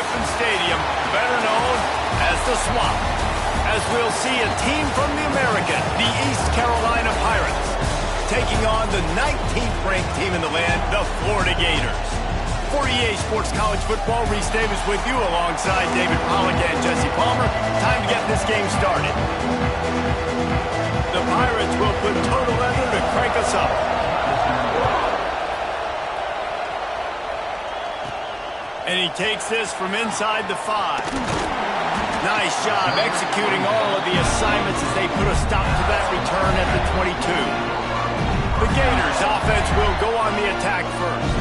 Dolphin Stadium, better known as the Swamp, as we'll see a team from the American, the East Carolina Pirates, taking on the 19th ranked team in the land, the Florida Gators. For EA Sports College Football, Reese Davis with you alongside David Pollack and Jesse Palmer. Time to get this game started. The Pirates will put total leather to crank us up. And he takes this from inside the 5. Nice job executing all of the assignments as they put a stop to that return at the 22. The Gators offense will go on the attack first.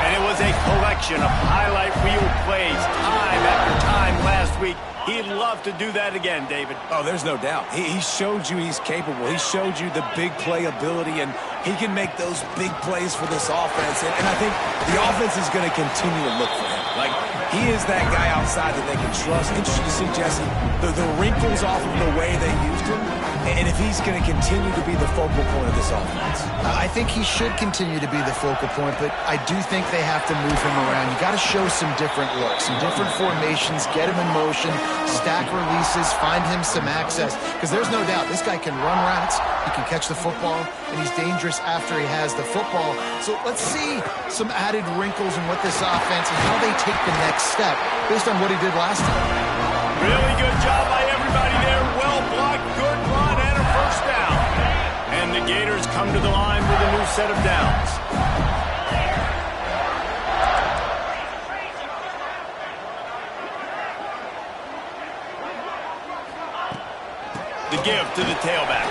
And it was a collection of highlight reel plays time after time last week. He'd love to do that again, David. Oh, there's no doubt. He showed you he's capable. He showed you the big play ability, and he can make those big plays for this offense. And I think the offense is going to continue to look for him. Like, he is that guy outside that they can trust. Interesting to see, Jesse, the wrinkles off of the way they used him, and if he's going to continue to be the focal point of this offense. I think he should continue to be the focal point, but I do think they have to move him around. You got to show some different looks, some different formations, get him in motion, stack releases, find him some access, because there's no doubt this guy can run routes, he can catch the football, and he's dangerous after he has the football. So let's see some added wrinkles in what this offense and how they take the next step based on what he did last time. Really good job by everybody there. Well blocked, good run, and a first down. And the Gators come to the line with a new set of downs. The give to the tailback.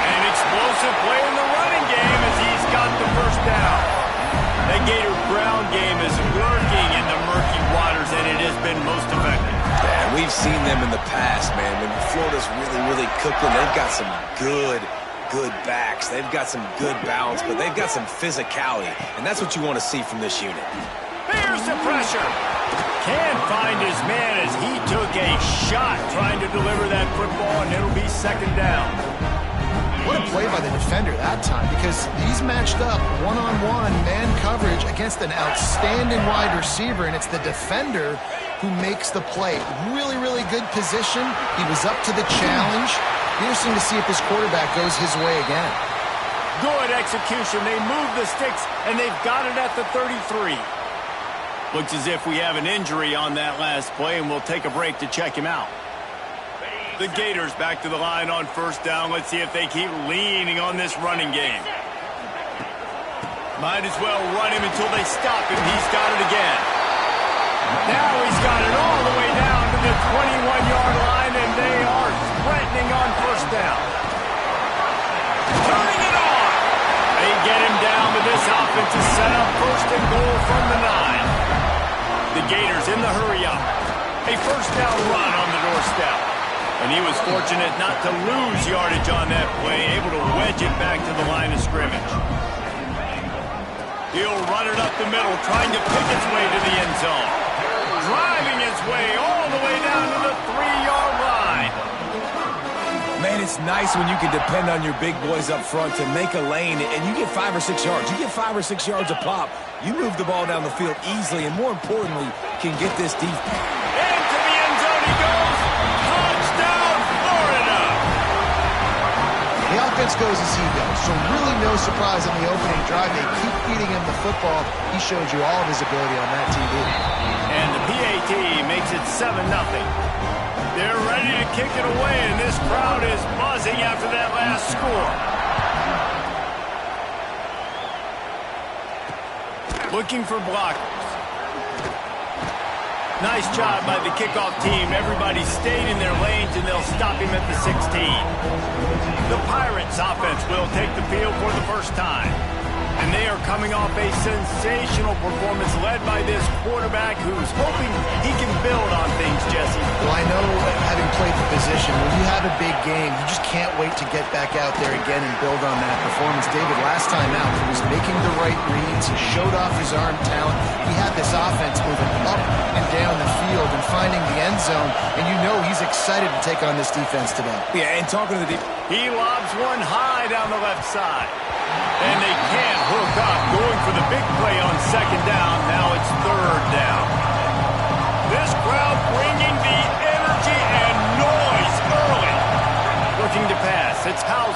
An explosive play in the running game as he's got the first down. The Gator ground game is lurking in the murky waters, and it has been most effective. Yeah, we've seen them in the past, man. When Florida's really cooking, they've got some good backs. They've got some good balance, but they've got some physicality, and that's what you want to see from this unit. Here's the pressure. Can't find his man as he took a shot trying to deliver that football, and it'll be second down. What a play by the defender that time, because he's matched up one-on-one man coverage against an outstanding wide receiver, and it's the defender who makes the play. Really good position. He was up to the challenge. Interesting to see if this quarterback goes his way again. Good execution. They move the sticks, and they've got it at the 33. Looks as if we have an injury on that last play, and we'll take a break to check him out. The Gators back to the line on first down. Let's see if they keep leaning on this running game. Might as well run him until they stop him. He's got it again. Now he's got it all the way down to the 21-yard line, and they are threatening on first down. Turning it on. They get him down, but this offense is set up first and goal from the 9. The Gators in the hurry up. A first down run on the doorstep. And he was fortunate not to lose yardage on that play, able to wedge it back to the line of scrimmage. He'll run it up the middle, trying to pick its way to the end zone. Driving its way all the way down to the 3-yard line. Man, it's nice when you can depend on your big boys up front to make a lane, and you get 5 or 6 yards. You get 5 or 6 yards a pop. You move the ball down the field easily, and more importantly, can get this deep. Into the end zone he goes. Touchdown, Florida! The offense goes as he goes, so really no surprise on the opening drive. They keep feeding him the football. He showed you all of his ability on that TV. And the PAT makes it 7-0. They're ready to kick it away, and this crowd is buzzing after that last score. Looking for blockers. Nice job by the kickoff team. Everybody stayed in their lanes, and they'll stop him at the 16. The Pirates offense will take the field for the first time. And they are coming off a sensational performance led by this quarterback who's hoping he can build on things, Jesse. Well, I know, having played the position, when you have a big game, you just can't wait to get back out there again and build on that performance. David, last time out, he was making the right reads. He showed off his arm talent. He had this offense moving up and down the field and finding the end zone. And you know he's excited to take on this defense today. Yeah, and talking to the he lobs one high down the left side. And they can't hook up, going for the big play on second down. Now it's third down.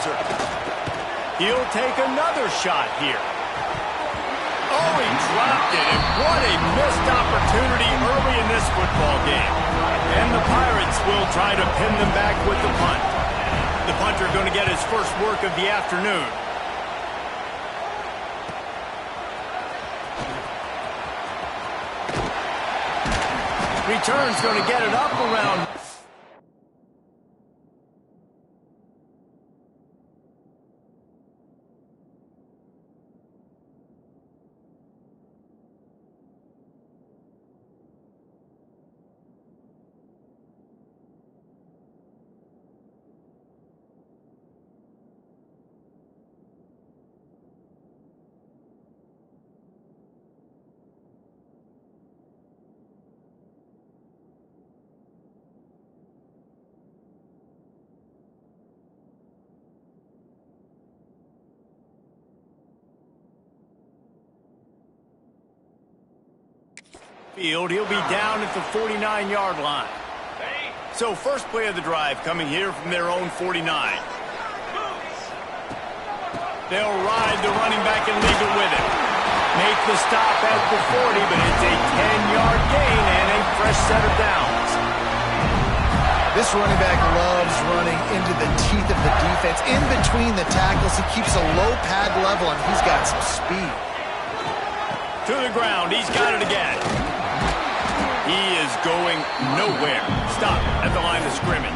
Hauser. He'll take another shot here. Oh, he dropped it, and what a missed opportunity early in this football game. And the Pirates will try to pin them back with the punt. The punter going to get his first work of the afternoon. Return's going to get it up around. Field, he'll be down at the 49-yard line. So first play of the drive coming here from their own 49. They'll ride the running back and leave it with him. Make the stop at the 40, but it's a 10-yard gain and a fresh set of downs. This running back loves running into the teeth of the defense. In between the tackles, he keeps a low pad level, and he's got some speed. To the ground, he's got it again. He is going nowhere. Stop at the line of scrimmage.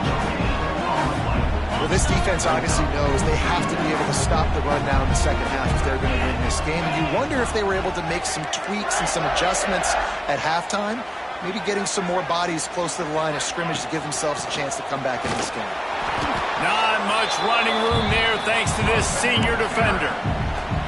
Well, this defense obviously knows they have to be able to stop the run down in the second half if they're going to win this game. And you wonder if they were able to make some tweaks and some adjustments at halftime, maybe getting some more bodies close to the line of scrimmage to give themselves a chance to come back in this game. Not much running room there thanks to this senior defender.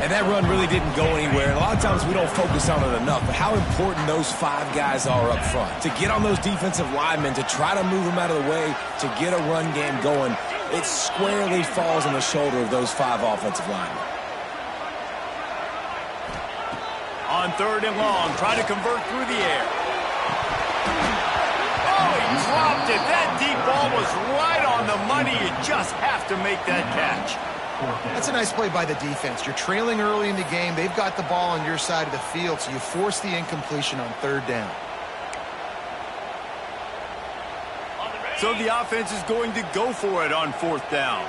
And that run really didn't go anywhere. And a lot of times we don't focus on it enough, but how important those five guys are up front. To get on those defensive linemen, to try to move them out of the way, to get a run game going, it squarely falls on the shoulder of those five offensive linemen. On third and long, try to convert through the air. Oh, he dropped it. That deep ball was right on the money. You just have to make that catch. That's a nice play by the defense. You're trailing early in the game. They've got the ball on your side of the field, so you force the incompletion on third down. So the offense is going to go for it on fourth down.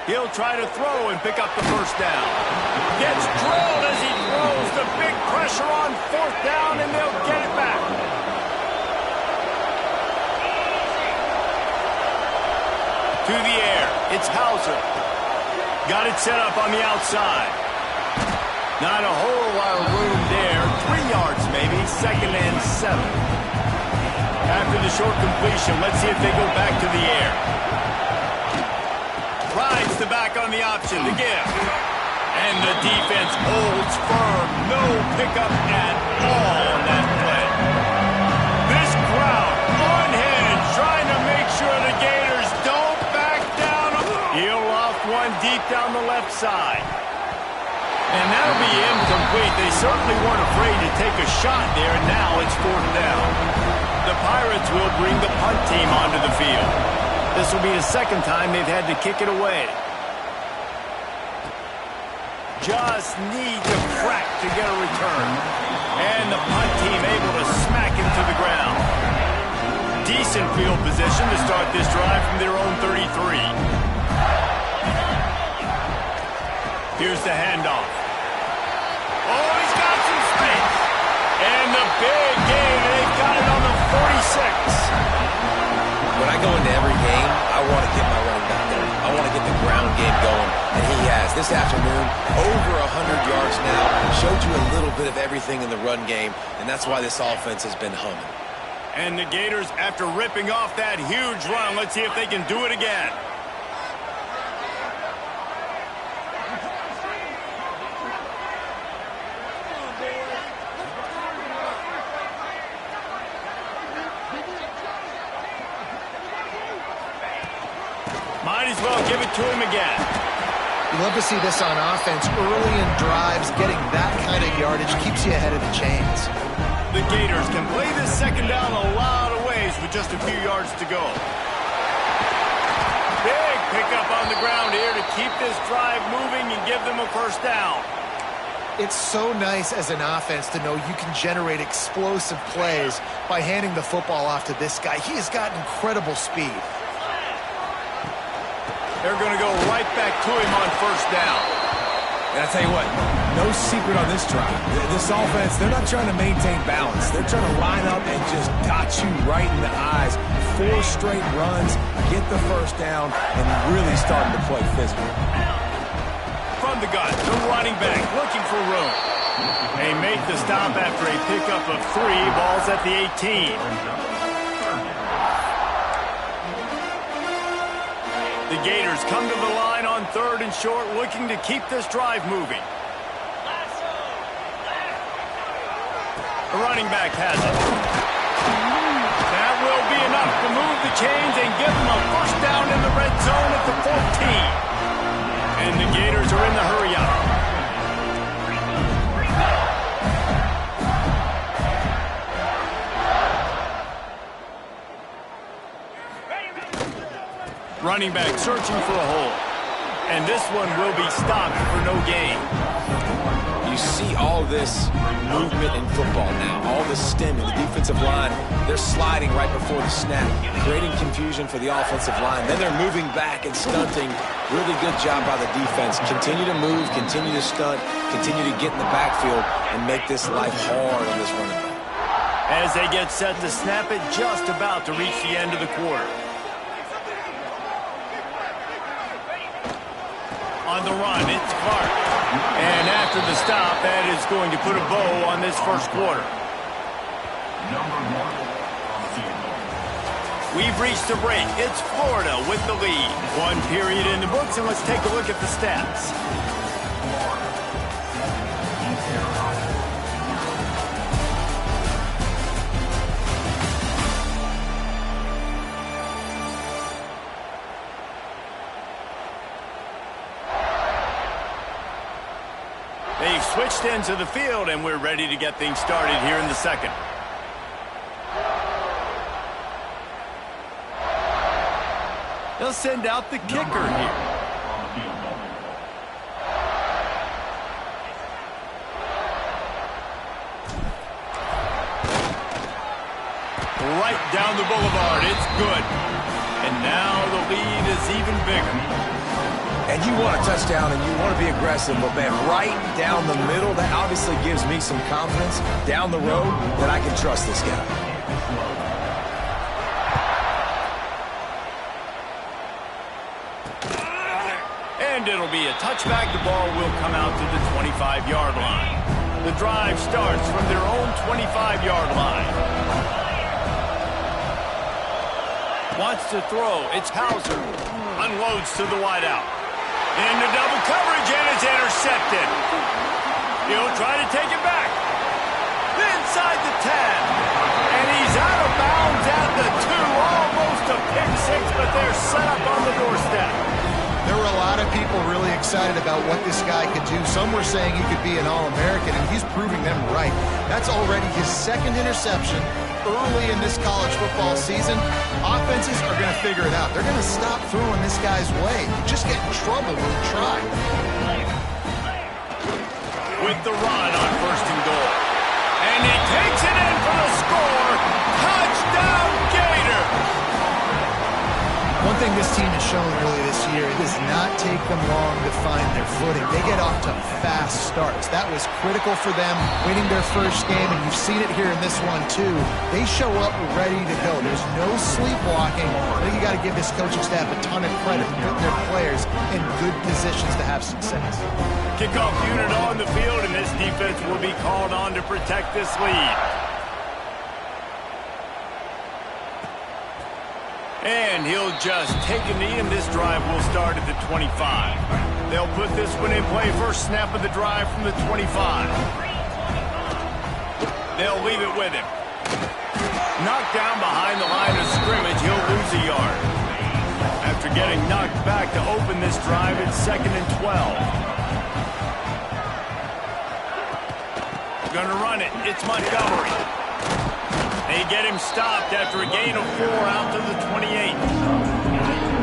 He'll try to throw and pick up the first down. Gets drilled as he throws. The big pressure on fourth down, and they'll get it back. To the air, it's Hauser. Got it set up on the outside. Not a whole lot of room there. 3 yards maybe, second and 7. After the short completion, let's see if they go back to the air. Rides the back on the option, the give. And the defense holds firm. No pickup at all on that play. This crowd unhinged, trying to make sure the Gators don't back down. He'll off one deep down the left side. And that'll be incomplete. They certainly weren't afraid to take a shot there, and now it's fourth down. The Pirates will bring the punt team onto the field. This will be the second time they've had to kick it away. Just need to crack to get a return. And the punt team able to smack him to the ground. Decent field position to start this drive from their own 33. Here's the handoff. Oh, he's got some space. And the big gain, they've got it on the 46. When I go into every game, I want to get my running back there. I want to get the ground game going, and he has. This afternoon, over 100 yards now, showed you a little bit of everything in the run game, and that's why this offense has been humming. And the Gators, after ripping off that huge run, let's see if they can do it again. Might as well give it to him again. You love to see this on offense. Early in drives, getting that kind of yardage keeps you ahead of the chains. The Gators can play this second down a lot of ways with just a few yards to go. pick up on the ground here to keep this drive moving and give them a first down. It's so nice as an offense to know you can generate explosive plays by handing the football off to this guy. He has got incredible speed. They're going to go right back to him on first down. And I tell you what, no secret on this drive. This offense, they're not trying to maintain balance. They're trying to line up and just dot you right in the eyes. 4 straight runs, get the first down, and really starting to play physical. From the gun, the running back looking for room. They make the stop after a pickup of 3. Ball's at the 18. The Gators come to the line on 3rd and short, looking to keep this drive moving. The running back has it. That will be enough to move the chains and give them a first down in the red zone at the 14. And the Gators are in the hurry-up. Running back searching for a hole. And this one will be stopped for no gain. You see all this movement in football now, all this stemming, the defensive line, they're sliding right before the snap, creating confusion for the offensive line. Then they're moving back and stunting. Really good job by the defense. Continue to move, continue to stunt, continue to get in the backfield and make this life hard on this running back. As they get set to snap it, just about to reach the end of the quarter. On the run, it's Clark. And after the stop, that is going to put a bow on this first quarter. We've reached the break. It's Florida with the lead. 1 period in the books, and let's take a look at the stats. They've switched into the field, and we're ready to get things started here in the second. They'll send out the kicker here. Right down the boulevard. It's good. And now the lead is even bigger. And you want a touchdown and you want to be aggressive, but man, right down the middle, that obviously gives me some confidence down the road that I can trust this guy. And it'll be a touchback. The ball will come out to the 25-yard line. The drive starts from their own 25-yard line. Wants to throw. It's Hauser. Unloads to the wideout. Into double coverage, and it's intercepted. He'll try to take it back. Inside the 10. And he's out of bounds at the 2. Almost a pick six, but they're set up on the doorstep. There were a lot of people really excited about what this guy could do. Some were saying he could be an All-American, and he's proving them right. That's already his 2nd interception early in this college football season. Offenses are going to figure it out. They're going to stop throwing this guy's way. You just get in trouble when you try. With the run on 1st and goal. And he takes it in for the score. Touchdown, Gator! One thing this team has shown early this year, it does not take them long to find their footing. They get off to fast starts. That was critical for them winning their first game, and you've seen it here in this one too. They show up ready to go. There's no sleepwalking. I think you got to give this coaching staff a ton of credit for putting their players in good positions to have success. Kickoff unit on the field, and this defense will be called on to protect this lead. And he'll just take a knee, and this drive will start at the 25. They'll put this one in play. First snap of the drive from the 25. They'll leave it with him. Knocked down behind the line of scrimmage. He'll lose a yard. After getting knocked back to open this drive, it's 2nd and 12. Gonna run it. It's Montgomery. They get him stopped after a gain of 4 out to the 28.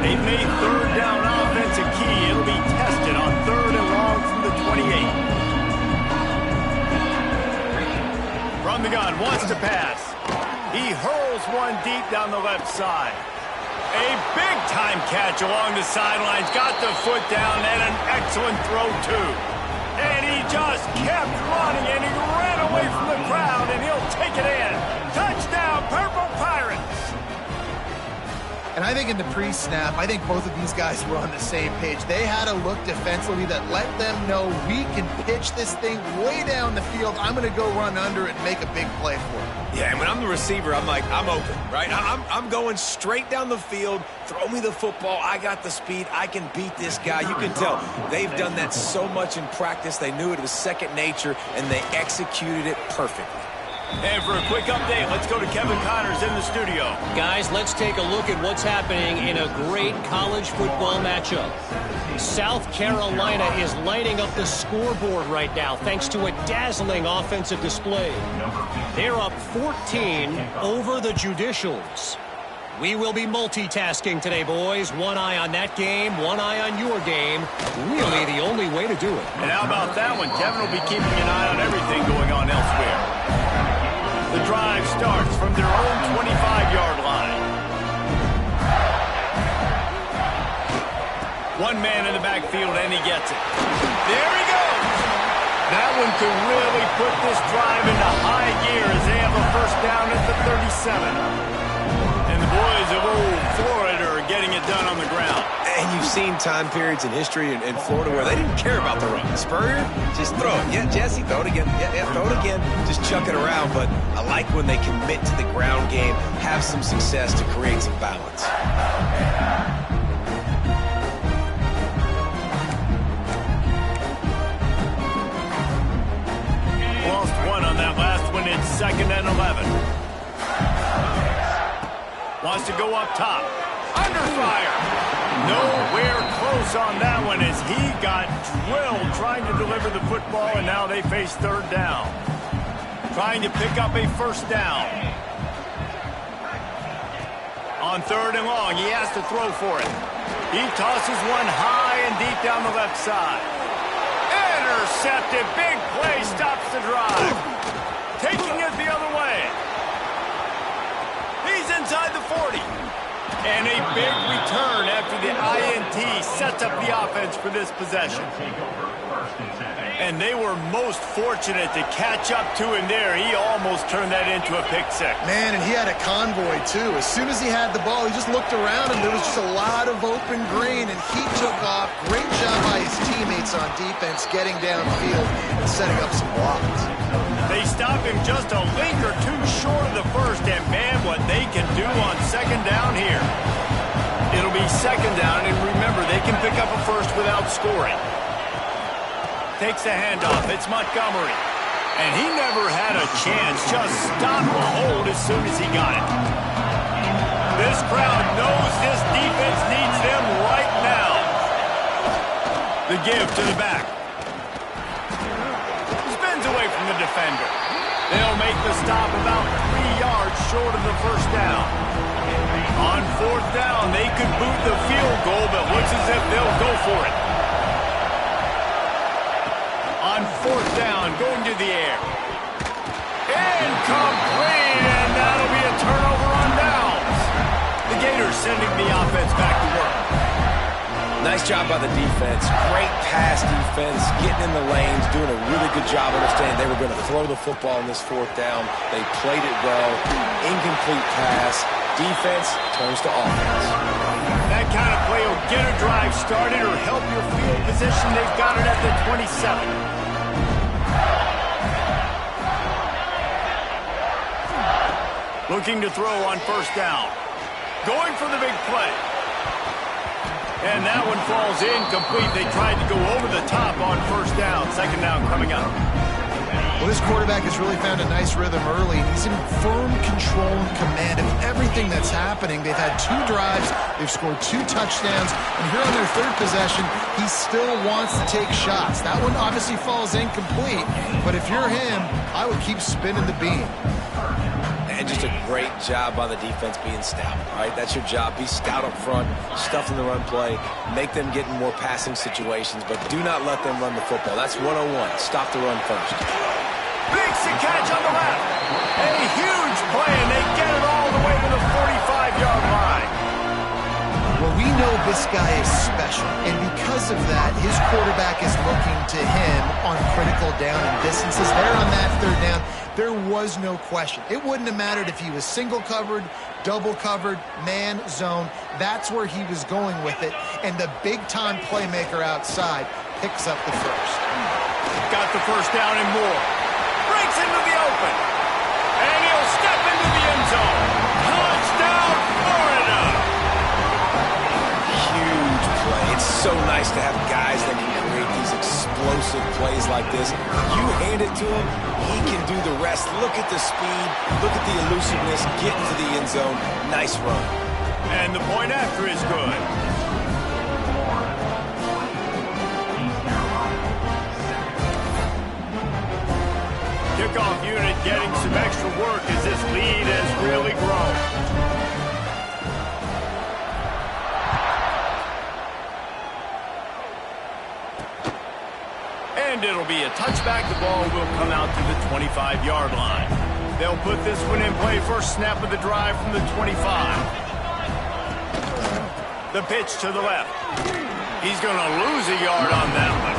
They've made third down offense a key. It'll be tested on 3rd and long from the 28. From the gun, wants to pass. He hurls one deep down the left side. A big-time catch along the sidelines. Got the foot down and an excellent throw, too. And he just kept running, and he ran away from the crowd, and he'll take it in. Touchdown, Purple Pirates! And I think in the pre-snap, I think both of these guys were on the same page. They had a look defensively that let them know we can pitch this thing way down the field. I'm going to go run under it and make a big play for it. Yeah, and when I'm the receiver, I'm like, I'm open, right? I'm going straight down the field. Throw me the football. I got the speed. I can beat this guy. You can tell they've done that so much in practice. They knew it was second nature, and they executed it perfectly. And for a quick update, let's go to Kevin Connors in the studio. Guys, let's take a look at what's happening in a great college football matchup. South Carolina is lighting up the scoreboard right now thanks to a dazzling offensive display. They're up 14 over the Judicials. We will be multitasking today, boys. One eye on that game, one eye on your game. Really the only way to do it. And how about that one? Kevin will be keeping an eye on everything going on elsewhere. The drive starts from their own 25-yard line. One man in the backfield, and he gets it. There he goes! That one could really put this drive into high gear as they have a first down at the 37. And the boys of old Florida are getting it done on the ground. And you've seen time periods in history in Florida where they didn't care about the run. Spurrier, just throw it. Yeah, Jesse, throw it again. Yeah, throw it again. Just chuck it around. But I like when they commit to the ground game, have some success to create some balance. Lost one on that last one. It's 2nd and 11. Wants to go up top. Under fire. Nowhere close on that one as he got drilled trying to deliver the football, and now they face 3rd down. Trying to pick up a first down. On 3rd and long, he has to throw for it. He tosses one high and deep down the left side. Intercepted. Big play stops the drive. Taking it the other way. He's inside the 40. And a big return after the INT sets up the offense for this possession. And they were most fortunate to catch up to him there. He almost turned that into a pick six. Man, and he had a convoy, too. As soon as he had the ball, he just looked around, and there was just a lot of open green, and he took off. Great job by his teammates on defense, getting downfield and setting up some blocks. They stop him just a link or two short of the first, and man, what they can do on 2nd down here. It'll be 2nd down, and remember, they can pick up a first without scoring. Takes the handoff. It's Montgomery. And he never had a chance. Just stopped the hold as soon as he got it. This crowd knows this defense needs them right now. The give to the back. Spins away from the defender. They'll make the stop about 3 yards short of the first down. On 4th down, they could boot the field goal, but looks as if they'll go for it. On 4th down, going to the air. Incomplete, and that'll be a turnover on downs. The Gators sending the offense back to work. Nice job by the defense. Great pass defense, getting in the lanes, doing a really good job understanding they were going to throw the football on this 4th down. They played it well. Incomplete pass. Defense turns to offense. That kind of play will get a drive started or help your field position. They've got it at the 27. Looking to throw on 1st down. Going for the big play. And that one falls incomplete. They tried to go over the top on 1st down. 2nd down coming up. Well, this quarterback has really found a nice rhythm early. He's in firm control and command of everything that's happening. They've had 2 drives. They've scored 2 touchdowns. And here on their 3rd possession, he still wants to take shots. That one obviously falls incomplete. But if you're him, I would keep spinning the beam. And just a great job by the defense being stout, right? That's your job. Be stout up front, stuff in the run play, make them get in more passing situations, but do not let them run the football. That's 101. Stop the run first. Makes the catch on the left. A huge play, and they get it all the way to the 45-yard line. Well, we know this guy is special, and because of that, his quarterback is looking to him on critical down and distances. There on that third down, there was no question. It wouldn't have mattered if he was single covered, double covered, man, zone. That's where he was going with it, and the big-time playmaker outside picks up the first. Got the first down and more. Breaks into the open, and he'll step into the end zone. Touchdown, Florida! Huge play. It's so nice to have guys that can create these explosive plays like this. You hand it to him, he can do the rest. Look at the speed, look at the elusiveness, get into the end zone. Nice run. And the point after is good. Kickoff unit getting some extra work as this lead has really grown. And it'll be a touchback. The ball will come out to the 25-yard line. They'll put this one in play first snap of the drive from the 25. The pitch to the left. He's going to lose a yard on that one.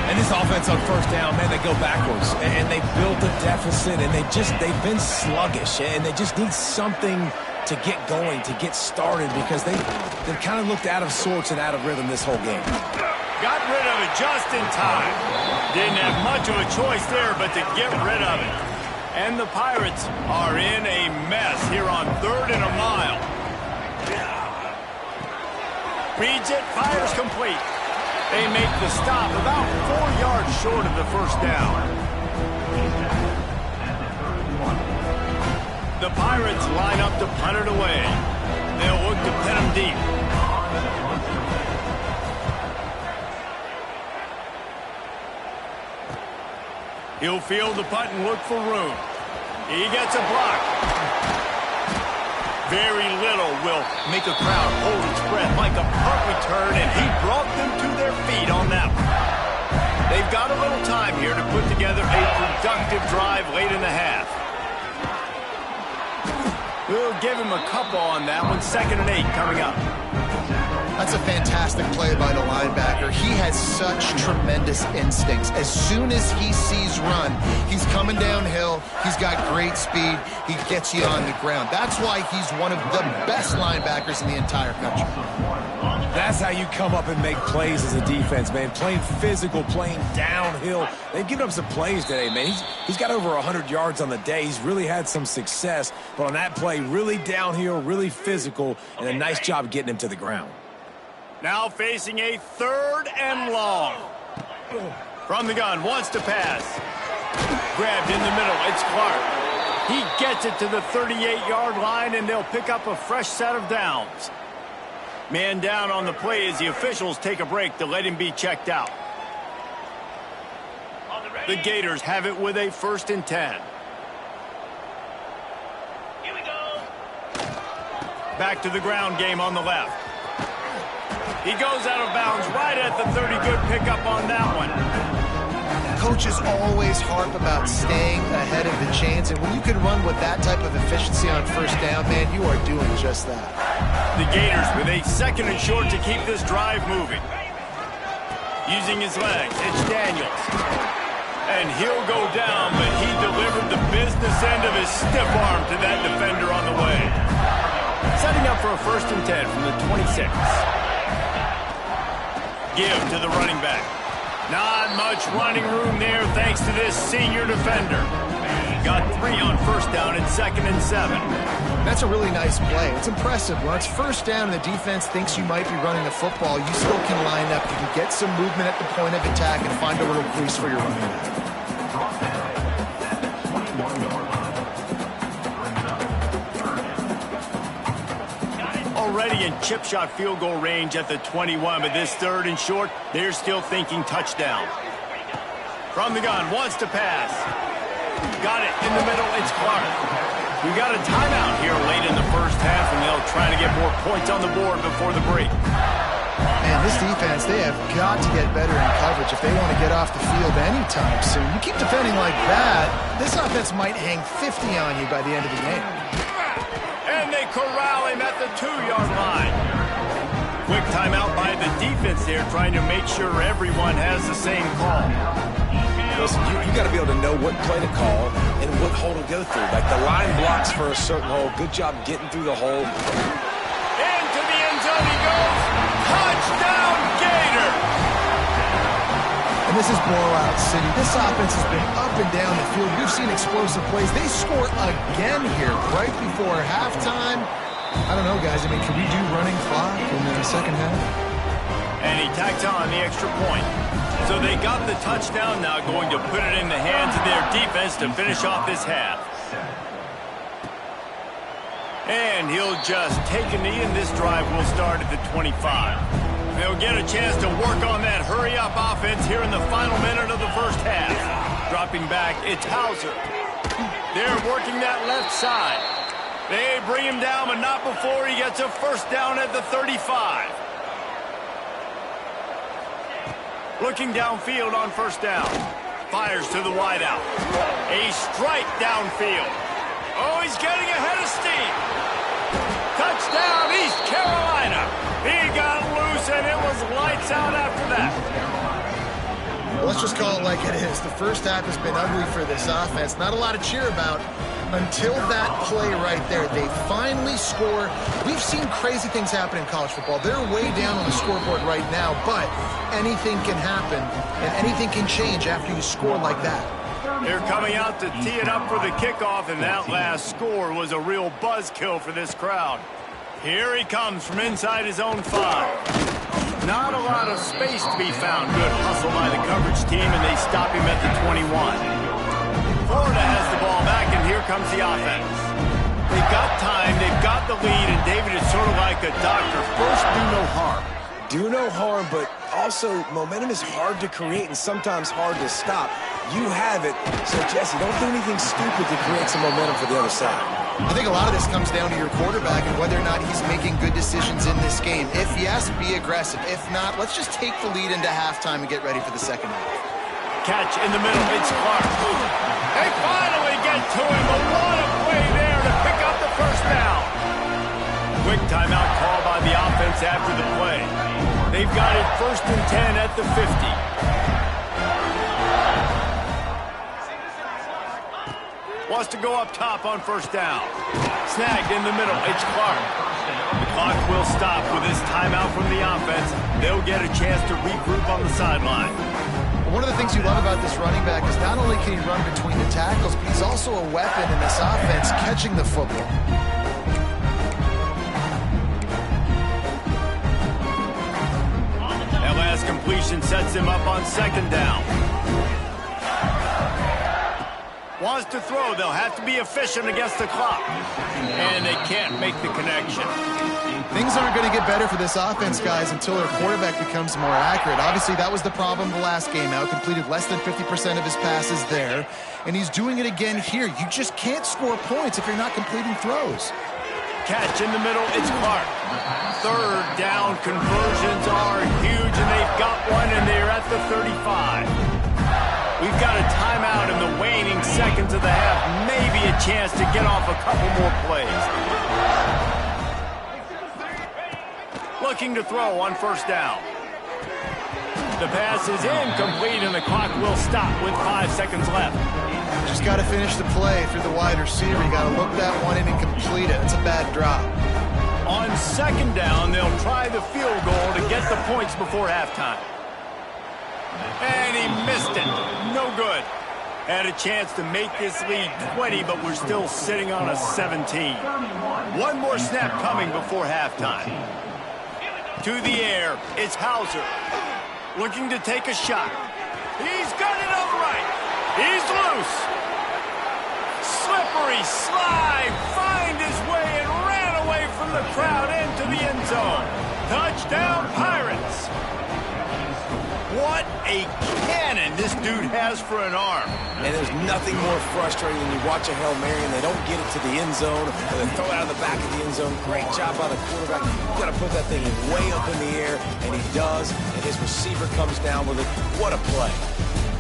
And this offense on first down, man, they go backwards. And they built a deficit, and they've been sluggish. And they just need something to get going, to get started, because they've kind of looked out of sorts and out of rhythm this whole game. Got rid of it just in time. Didn't have much of a choice there but to get rid of it. And the Pirates are in a mess here on 3rd and a mile. Reads it, fires complete. They make the stop about 4 yards short of the first down. The Pirates line up to punt it away. They'll look to pin them deep. He'll field the punt and look for room. He gets a block. Very little will make a crowd hold its breath like a punt return, and he brought them to their feet on that one. They've got a little time here to put together a productive drive late in the half. We'll give him a couple on that one. 2nd and 8 coming up. That's a fantastic play by the linebacker. He has such tremendous instincts. As soon as he sees run, he's coming downhill. He's got great speed. He gets you on the ground. That's why he's one of the best linebackers in the entire country. That's how you come up and make plays as a defense, man. Playing physical, playing downhill. They've given up some plays today, man. He's got over 100 yards on the day. He's really had some success. But on that play, really downhill, really physical, and a nice job getting him to the ground. Now facing a 3rd and long. From the gun, wants to pass. Grabbed in the middle, it's Clark. He gets it to the 38-yard line, and they'll pick up a fresh set of downs. Man down on the play as the officials take a break to let him be checked out. The Gators have it with a 1st and 10. Here we go. Back to the ground game on the left. He goes out of bounds right at the 30. Good pickup on that one. Coaches always harp about staying ahead of the chains, and when you can run with that type of efficiency on first down, man, you are doing just that. The Gators with a 2nd and short to keep this drive moving. Using his legs, it's Daniels. And he'll go down, but he delivered the business end of his stiff arm to that defender on the way. Setting up for a 1st and 10 from the 26. Give to the running back. Not much running room there thanks to this senior defender. Got 3 on first down and 2nd and 7. That's a really nice play. It's impressive. When it's first down and the defense thinks you might be running the football, you still can line up. You can get some movement at the point of attack and find a little crease for your running back. Already in chip shot field goal range at the 21, but this 3rd and short, they're still thinking touchdown. From the gun, wants to pass. Got it in the middle. It's Clark. We got a timeout here late in the first half, and they'll try to get more points on the board before the break. Man, this defense, they have got to get better in coverage if they want to get off the field anytime soon. You keep defending like that, this offense might hang 50 on you by the end of the game. And they corral him at the 2-yard line. Quick timeout by the defense there, trying to make sure everyone has the same call. Listen, you got to be able to know what play to call and what hole to go through. Like the line blocks for a certain hole. Good job getting through the hole. Into the end zone he goes. Touchdown, Gator! And this is blowout city. This offense has been up and down the field. We've seen explosive plays. They score again here right before halftime. I don't know, guys. I mean, can we do running clock in the second half? And he tacked on the extra point. So they got the touchdown, now going to put it in the hands of their defense to finish off this half. And he'll just take a knee, and this drive will start at the 25. They'll get a chance to work on that hurry-up offense here in the final minute of the first half. Dropping back, it's Hauser. They're working that left side. They bring him down, but not before he gets a first down at the 35. Looking downfield on first down. Fires to the wideout. A strike downfield. Oh, he's getting ahead of steam. Touchdown, East Carolina. He got loose, and it was lights out after that. Well, let's just call it like it is. The first half has been ugly for this offense. Not a lot to cheer about until that play right there. They finally score. We've seen crazy things happen in college football. They're way down on the scoreboard right now, but anything can happen, and anything can change after you score like that. They're coming out to tee it up for the kickoff, and that last score was a real buzzkill for this crowd. Here he comes from inside his own 5. Not a lot of space to be found. Good hustle by the coverage team, and they stop him at the 21. Florida has the ball back, and here comes the offense. They've got time, they've got the lead, and David is sort of like a doctor. First, do no harm. Do no harm, but also momentum is hard to create and sometimes hard to stop. You have it, so Jesse, don't do anything stupid to create some momentum for the other side. I think a lot of this comes down to your quarterback and whether or not he's making good decisions in this game. If yes, be aggressive. If not, let's just take the lead into halftime and get ready for the second half. Catch in the middle, it's Clark. They finally get to him, but what a play there to pick up the first down. Quick timeout call by the offense after the play. They've got it 1st and 10 at the 50. Wants to go up top on first down. Snagged in the middle, it's Clark. The clock will stop with this timeout from the offense. They'll get a chance to regroup on the sideline. One of the things you love about this running back is not only can he run between the tackles, but he's also a weapon in this offense catching the football. That last completion sets him up on second down. Wants to throw. They'll have to be efficient against the clock. And they can't make the connection. Things aren't going to get better for this offense, guys, until their quarterback becomes more accurate. Obviously, that was the problem the last game out. Completed less than 50% of his passes there. And he's doing it again here. You just can't score points if you're not completing throws. Catch in the middle, it's Clark. Third down conversions are huge, and they've got one, and they're at the 35. We've got a timeout in the waning seconds of the half. Maybe a chance to get off a couple more plays. Looking to throw on first down. The pass is incomplete, and the clock will stop with 5 seconds left. Just got to finish the play through the wide receiver. You got to look that one in and complete it. It's a bad drop. On second down, they'll try the field goal to get the points before halftime. And he missed it. No good. Had a chance to make this lead 20, but we're still sitting on a 17. One more snap coming before halftime. To the air, it's Hauser. Looking to take a shot. He's got it upright. He's loose. Slippery slide. Find his way and ran away from the crowd into the end zone. Touchdown, Pirates. What What a cannon this dude has for an arm. And there's nothing more frustrating than you watch a Hail Mary and they don't get it to the end zone, or they throw it out of the back of the end zone. Great job by the quarterback. You've got to put that thing way up in the air, and he does, and his receiver comes down with it. What a play.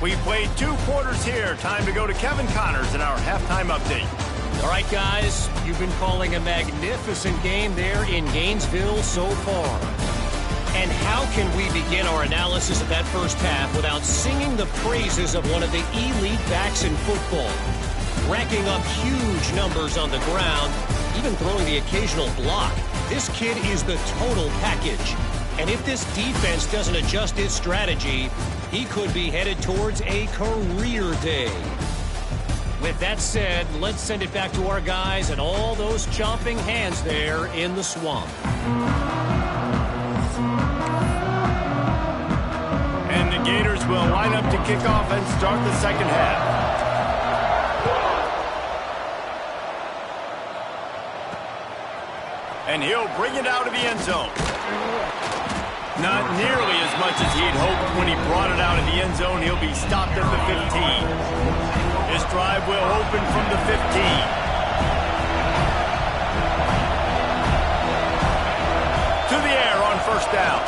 We played 2 quarters here. Time to go to Kevin Connors in our halftime update. All right, guys, you've been calling a magnificent game there in Gainesville so far. And how can we begin our analysis of that first half without singing the praises of one of the elite backs in football? Racking up huge numbers on the ground, even throwing the occasional block. This kid is the total package. And if this defense doesn't adjust its strategy, he could be headed towards a career day. With that said, let's send it back to our guys and all those chomping hands there in the swamp. And the Gators will line up to kick off and start the second half. And he'll bring it out of the end zone. Not nearly as much as he'd hoped when he brought it out of the end zone. He'll be stopped at the 15. This drive will open from the 15. To the air on first down.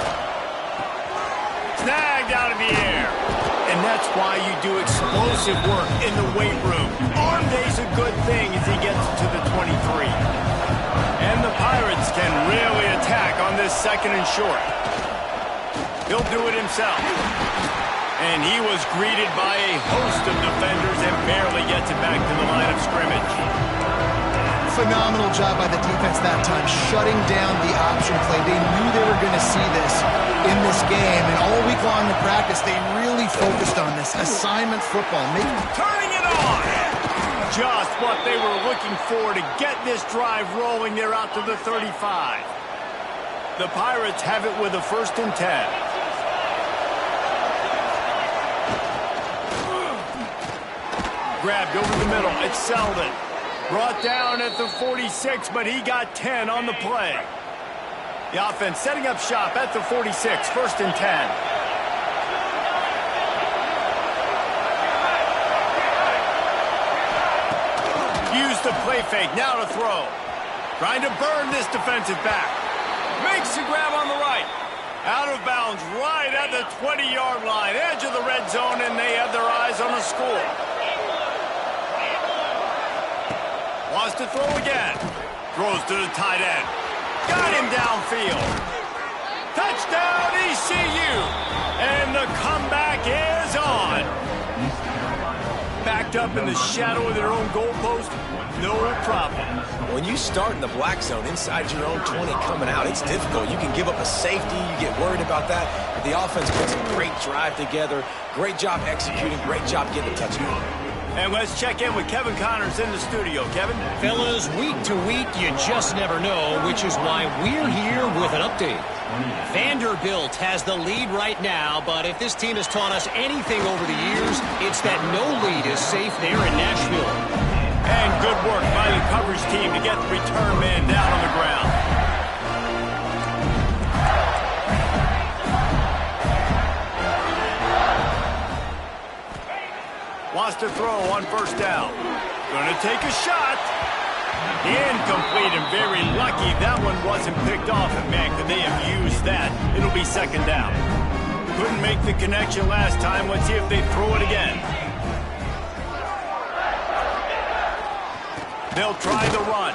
Snagged out of the air. And that's why you do explosive work in the weight room. Arm day's a good thing as he gets to the 23. And the Pirates can really attack on this second and short. He'll do it himself. And he was greeted by a host of defenders and barely gets it back to the line of scrimmage. Phenomenal job by the defense that time, shutting down the option play. They knew they were going to see this in this game, and all week long in practice, they really focused on this assignment football. Turning it on! Just what they were looking for to get this drive rolling. They're out to the 35. The Pirates have it with a 1st and 10. Grabbed over the middle. It's Selden. Brought down at the 46, but he got 10 on the play. The offense setting up shop at the 46, 1st and 10. Use the play fake, now to throw. Trying to burn this defensive back. Makes the grab on the right. Out of bounds right at the 20-yard line. Edge of the red zone, and they have their eyes on the score. Wants to throw again. Throws to the tight end. Got him downfield. Touchdown ECU. And the comeback is on. Backed up in the shadow of their own goalpost. No problem. When you start in the black zone inside your own 20 coming out, it's difficult. You can give up a safety. You get worried about that. But the offense puts a great drive together. Great job executing. Great job getting a touchdown. And let's check in with Kevin Connors in the studio. Kevin? Fellas, week to week, you just never know, which is why we're here with an update. Vanderbilt has the lead right now, but if this team has taught us anything over the years, it's that no lead is safe there in Nashville. And good work by the coverage team to get the return man down on the ground. Wants to throw on first down. Gonna take a shot. Incomplete and very lucky that one wasn't picked off. And man, could they have used that? It'll be 2nd down. Couldn't make the connection last time. Let's see if they throw it again. They'll try the run.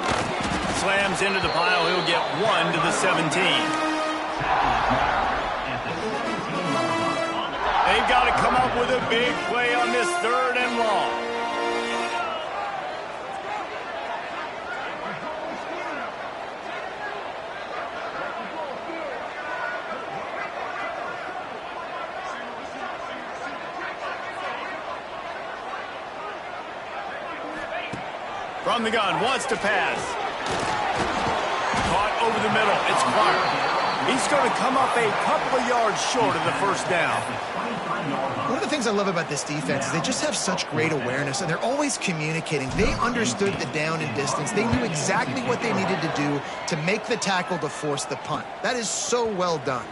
Slams into the pile. He'll get 1 to the 17. They've got to come up with a big play on this 3rd and long. From the gun, wants to pass. Caught over the middle. It's Clark. He's going to come up a couple of yards short of the 1st down. One of the things I love about this defense is they just have such great awareness, and they're always communicating. They understood the down and distance. They knew exactly what they needed to do to make the tackle to force the punt. That is so well done.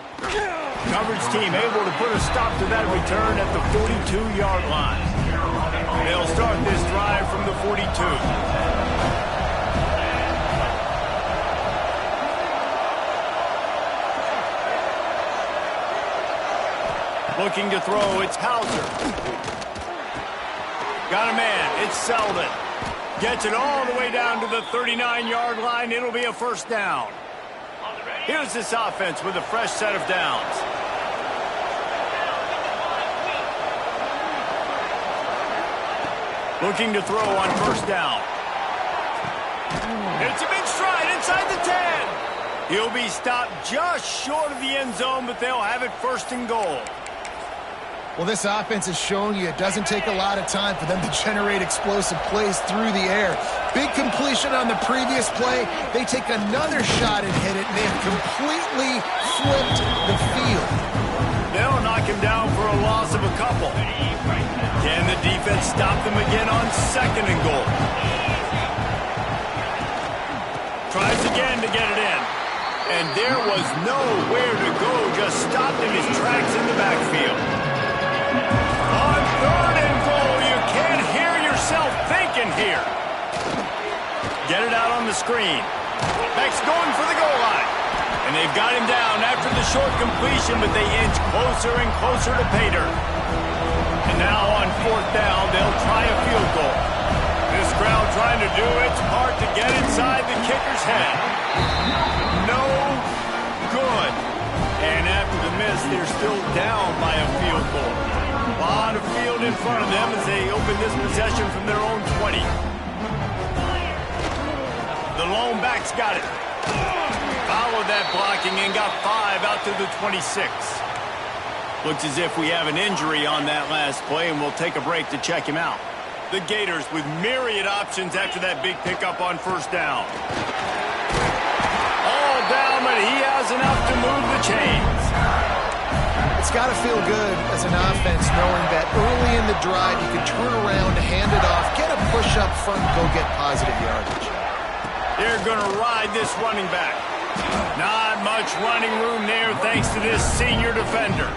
Coverage team able to put a stop to that return at the 42-yard line. They'll start this drive from the 42. Looking to throw, it's Hauser. Got a man, it's Selden. Gets it all the way down to the 39-yard line. It'll be a first down. Here's this offense with a fresh set of downs. Looking to throw on first down. It's a big stride inside the 10. He'll be stopped just short of the end zone, but they'll have it first and goal. Well, this offense has shown you it doesn't take a lot of time for them to generate explosive plays through the air. Big completion on the previous play. They take another shot and hit it, and they have completely flipped the field. They'll knock him down for a loss of a couple. Can the defense stop them again on second and goal? Tries again to get it in. And there was nowhere to go, just stopped in his tracks in the backfield. On third and goal, you can't hear yourself thinking here. Get it out on the screen. Beck's going for the goal line. And they've got him down after the short completion, but they inch closer and closer to pay dirt. And now on fourth down, they'll try a field goal. This crowd trying to do its part to get inside the kicker's head. No good. And after the miss, they're still down by a field goal. A lot of field in front of them as they open this possession from their own 20. The lone back's got it. Followed that blocking and got 5 out to the 26. Looks as if we have an injury on that last play, and we'll take a break to check him out. The Gators with myriad options after that big pickup on first down. All down, but he has enough to move the chains. It's got to feel good as an offense knowing that early in the drive you can turn around, hand it off, get a push up front, and go get positive yardage. They're going to ride this running back. Not much running room there thanks to this senior defender.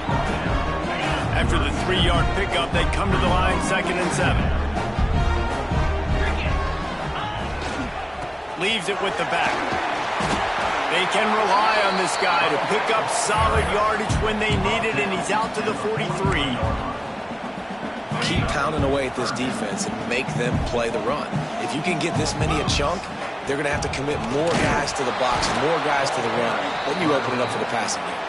After the 3-yard pickup, they come to the line 2nd and 7. Leaves it with the back. They can rely on this guy to pick up solid yardage when they need it, and he's out to the 43. Keep pounding away at this defense and make them play the run. If you can get this many a chunk, they're going to have to commit more guys to the box, more guys to the run. Then you open it up for the passing game.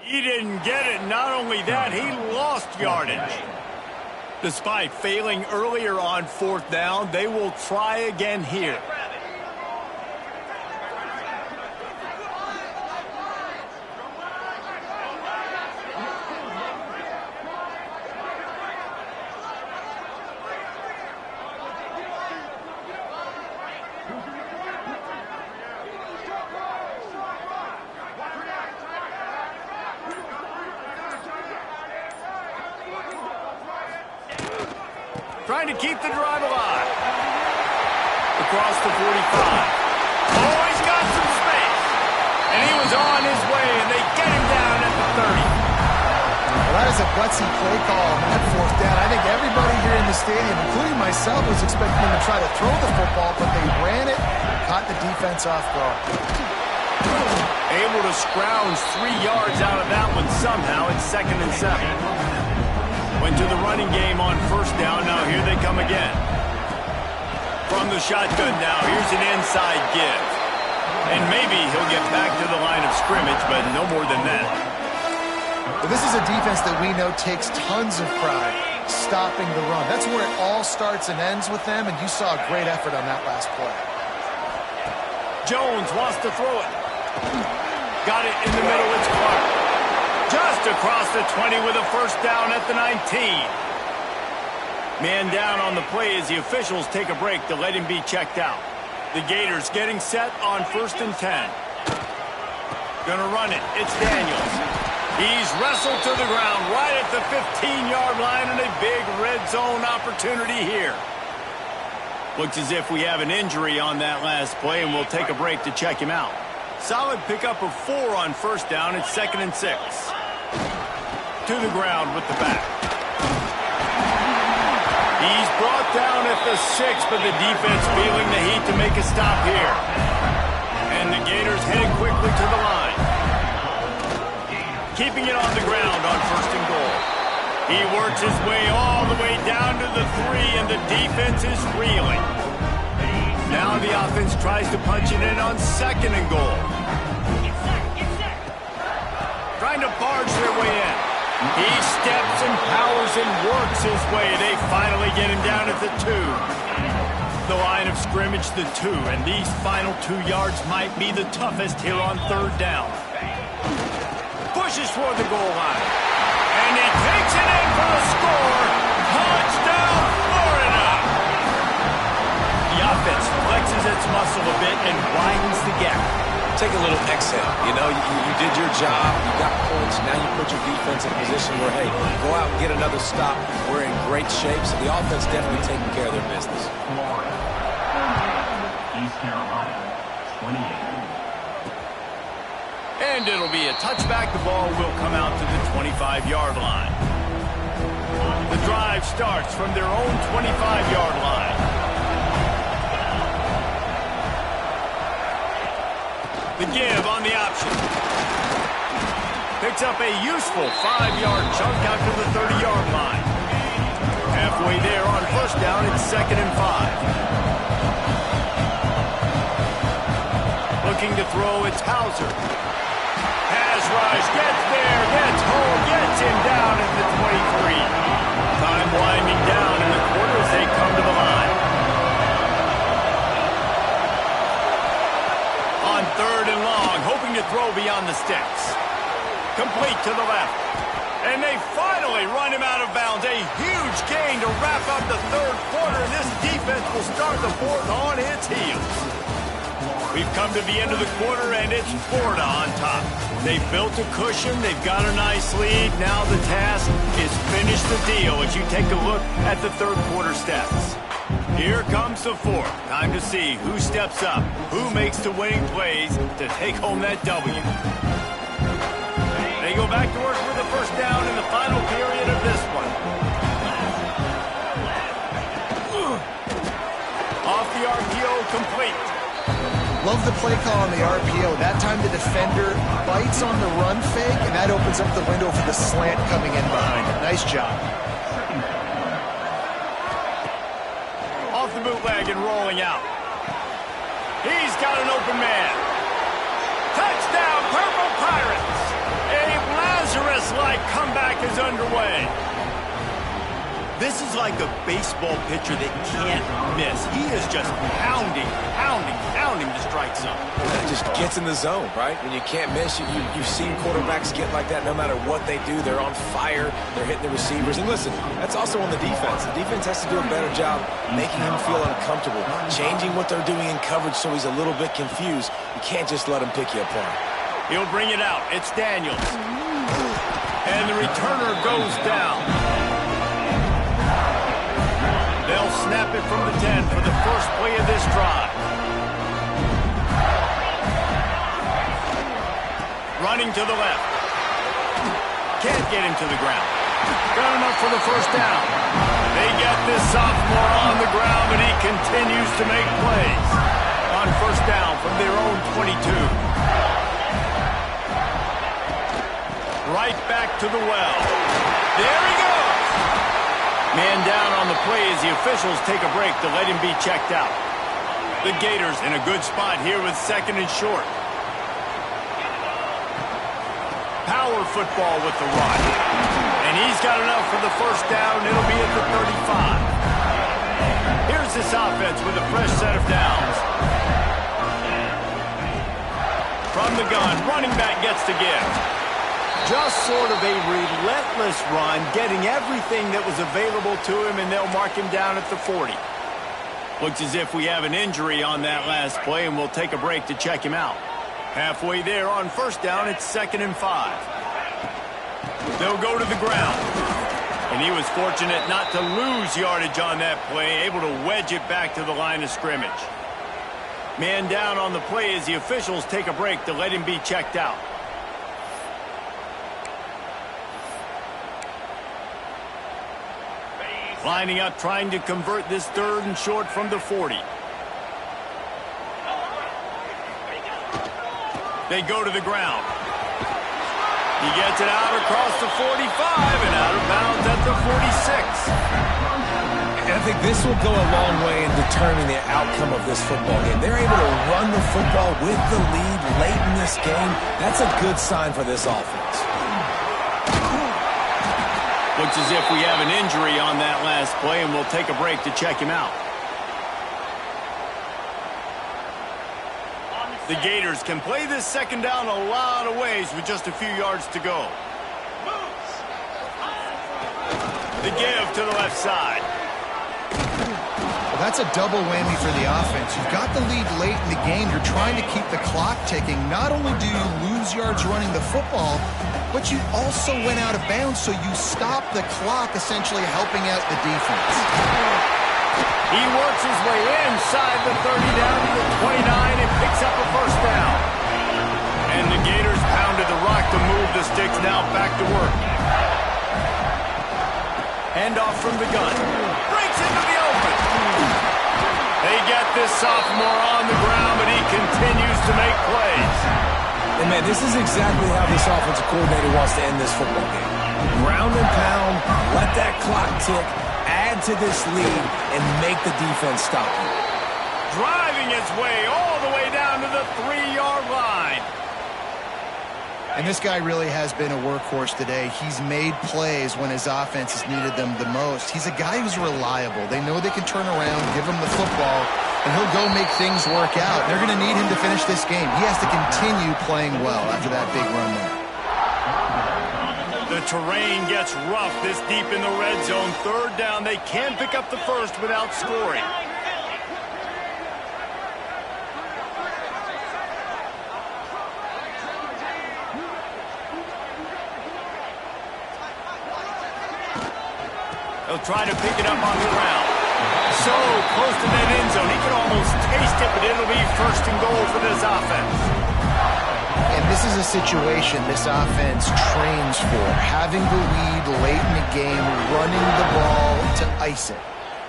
He didn't get it. Not only that, he lost yardage. Despite failing earlier on fourth down, they will try again here. Trying to keep the drive alive. Across the 45. Oh, he's got some space. And he was on his way, and they get him down at the 30. Well, that is a gutsy play call on that fourth down. I think everybody here in the stadium, including myself, was expecting them to try to throw the football, but they ran it, caught the defense off guard. Able to scrounge 3 yards out of that one somehow. It's 2nd and 7. Went to the running game on first down. Now here they come again. From the shotgun now, here's an inside give. And maybe he'll get back to the line of scrimmage, but no more than that. But this is a defense that we know takes tons of pride stopping the run. That's where it all starts and ends with them, and you saw a great effort on that last play. Jones wants to throw it. Got it in the middle. It's Clark. Just across the 20 with a first down at the 19. Man down on the play as the officials take a break to let him be checked out. The Gators getting set on 1st and 10. Gonna run it. It's Daniels. He's wrestled to the ground right at the 15-yard line and a big red zone opportunity here. Looks as if we have an injury on that last play, and we'll take a break to check him out. Solid pickup of 4 on first down. It's 2nd and 6. To the ground with the back. He's brought down at the 6, but the defense feeling the heat to make a stop here. And the Gators headed quickly to the line. Keeping it on the ground on 1st and goal. He works his way all the way down to the 3, and the defense is reeling. Now the offense tries to punch it in on 2nd and goal. Trying to barge their way in. He steps and powers and works his way. They finally get him down at the 2. The line of scrimmage, the 2, and these final 2 yards might be the toughest here on 3rd down. Pushes toward the goal line. And he takes it in for the score. Touchdown, Florida! The offense flexes its muscle a bit and widens the gap. Take a little exhale. You know, you did your job. You got points. Now you put your defense in a position where, hey, go out and get another stop. We're in great shape, so the offense definitely taking care of their business. East Carolina, 28. And it'll be a touchback. The ball will come out to the 25-yard line. The drive starts from their own 25-yard line. The give on the option. Picks up a useful 5-yard chunk out to the 30-yard line. Halfway there on first down, it's 2nd and 5. Looking to throw, it's Hauser. Pass rush, gets there, gets home, gets him down at the 23. Time winding down in the quarter as they come to the line. On 3rd and long, hoping to throw beyond the sticks. Complete to the left. And they finally run him out of bounds. A huge gain to wrap up the 3rd quarter. This defense will start the 4th on its heels. We've come to the end of the quarter, and it's Florida on top. They've built a cushion. They've got a nice lead. Now the task is finish the deal as you take a look at the 3rd quarter stats. Here comes the 4th. Time to see who steps up, who makes the winning plays to take home that W. They go back to work for the first down in the final period of this one. Off the RPO, complete. Love the play call on the RPO. That time the defender bites on the run fake, and that opens up the window for the slant coming in behind it. Nice job. Off the bootleg and rolling out. He's got an open man. Touchdown, Purple Pirates! A Lazarus-like comeback is underway. This is like a baseball pitcher that can't miss. He is just pounding the strike zone. It just gets in the zone, right? When you can't miss, you've seen quarterbacks get like that no matter what they do. They're on fire. They're hitting the receivers. And listen, that's also on the defense. The defense has to do a better job making him feel uncomfortable, changing what they're doing in coverage so he's a little bit confused. You can't just let him pick you apart. He'll bring it out. It's Daniels. And the returner goes down. They'll snap it from the 10 for the first play of this drive. Running to the left. Can't get him to the ground. Got enough for the first down. They get this sophomore on the ground, but he continues to make plays. On first down from their own 22. Right back to the well. There he goes. Man down on the play as the officials take a break to let him be checked out. The Gators in a good spot here with 2nd and short. Power football with the run. And he's got enough for the first down. It'll be at the 35. 35. Here's this offense with a fresh set of downs. From the gun, running back gets the gift. Just sort of a relentless run, getting everything that was available to him, and they'll mark him down at the 40. Looks as if we have an injury on that last play, and we'll take a break to check him out. Halfway there on first down, it's 2nd and 5. They'll go to the ground. And he was fortunate not to lose yardage on that play, able to wedge it back to the line of scrimmage. Man down on the play as the officials take a break to let him be checked out. Lining up, trying to convert this 3rd and short from the 40. They go to the ground. He gets it out across the 45 and out of bounds at the 46. And I think this will go a long way in determining the outcome of this football game. They're able to run the football with the lead late in this game. That's a good sign for this offense. Looks as if we have an injury on that last play, and we'll take a break to check him out. The Gators can play this 2nd down a lot of ways with just a few yards to go. The give to the left side. Well, that's a double whammy for the offense. You've got the lead late in the game. You're trying to keep the clock ticking. Not only do you lose yards running the football, but you also went out of bounds, so you stop the clock, essentially helping out the defense. He works his way inside the 30 down to the 29 and picks up a first down. And the Gators pounded the rock to move the sticks, now back to work. Handoff from the gun. Breaks into the open. They get this sophomore on the ground, but he continues to make plays. And, man, this is exactly how this offensive coordinator wants to end this football game. Ground and pound, let that clock tick, add to this lead, and make the defense stop him. Driving his way all the way down to the 3-yard line. And this guy really has been a workhorse today. He's made plays when his offense has needed them the most. He's a guy who's reliable. They know they can turn around, give him the football, and he'll go make things work out. They're going to need him to finish this game. He has to continue playing well after that big run there. The terrain gets rough this deep in the red zone. 3rd down, they can't pick up the first without scoring. They'll try to pick it up on the ground. So close to that end zone. He can almost taste it, but it'll be 1st and goal for this offense. And this is a situation this offense trains for. Having the lead late in the game, running the ball to ice it.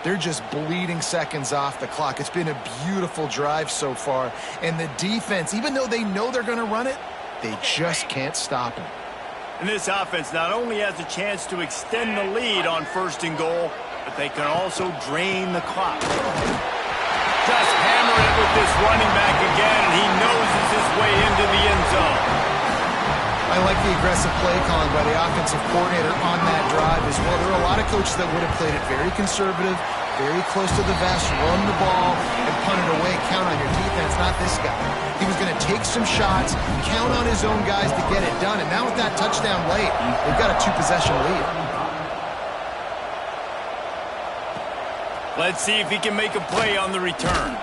They're just bleeding seconds off the clock. It's been a beautiful drive so far. And the defense, even though they know they're going to run it, they just can't stop it. And this offense not only has a chance to extend the lead on 1st and goal, but they can also drain the clock. Just hammer it with this running back again, and he noses his way into the end zone. I like the aggressive play calling by the offensive coordinator on that drive as well. There are a lot of coaches that would have played it very conservative, very close to the vest, run the ball, and punt it away, count on your defense. Not this guy. He was going to take some shots, count on his own guys to get it done, and now with that touchdown late, they've got a 2-possession lead. Let's see if he can make a play on the return.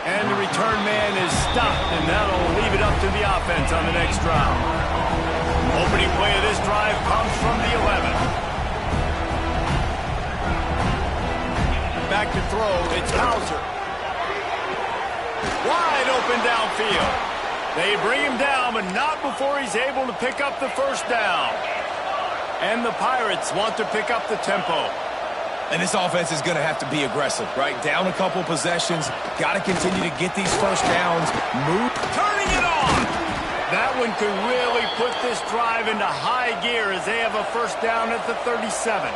And the return man is stopped, and that'll leave it up to the offense on the next drive. Opening play of this drive comes from the 11. Back to throw, it's Hauser. Wide open downfield. They bring him down, but not before he's able to pick up the first down. And the Pirates want to pick up the tempo. And this offense is going to have to be aggressive, right? Down a couple possessions, got to continue to get these first downs, move. Turning it on! That one could really put this drive into high gear as they have a first down at the 37.